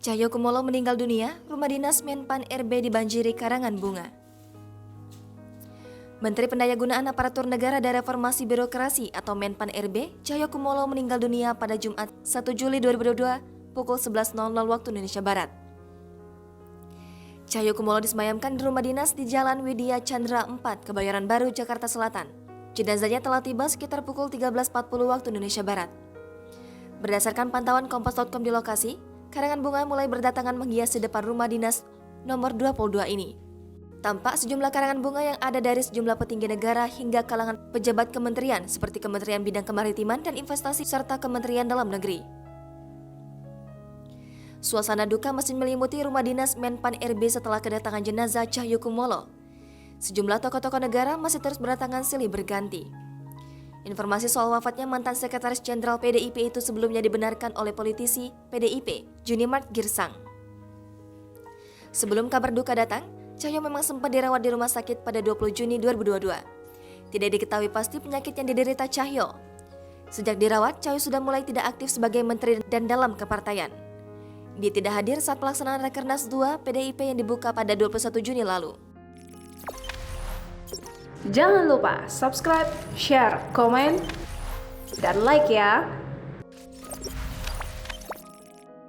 Cahyokumolo meninggal dunia, rumah dinas Menpan RB dibanjiri karangan bunga. Menteri Pendayagunaan Aparatur Negara dan Reformasi Birokrasi atau Menpan RB, Cahyokumolo meninggal dunia pada Jumat 1 Juli 2022 pukul 11.00 waktu Indonesia Barat. Cahyokumolo disemayamkan di rumah dinas di Jalan Widya Chandra 4, Kebayoran Baru, Jakarta Selatan. Jenazahnya telah tiba sekitar pukul 13.40 waktu Indonesia Barat. Berdasarkan pantauan Kompas.com di lokasi, karangan bunga mulai berdatangan menghiasi depan rumah dinas nomor 22 ini. Tampak sejumlah karangan bunga yang ada dari sejumlah petinggi negara hingga kalangan pejabat kementerian seperti Kementerian Bidang Kemaritiman dan Investasi serta Kementerian Dalam Negeri. Suasana duka masih melimuti rumah dinas Menpan RB setelah kedatangan jenazah Cahyokumolo. Sejumlah tokoh-tokoh negara masih terus berdatangan silih berganti. Informasi soal wafatnya mantan Sekretaris Jenderal PDIP itu sebelumnya dibenarkan oleh politisi PDIP, Junimart Girsang. Sebelum kabar duka datang, Cahyo memang sempat dirawat di rumah sakit pada 20 Juni 2022. Tidak diketahui pasti penyakit yang diderita Cahyo. Sejak dirawat, Cahyo sudah mulai tidak aktif sebagai menteri dan dalam kepartaian. Dia tidak hadir saat pelaksanaan Rakernas 2 PDIP yang dibuka pada 21 Juni lalu. Jangan lupa subscribe, share, komen, dan like ya!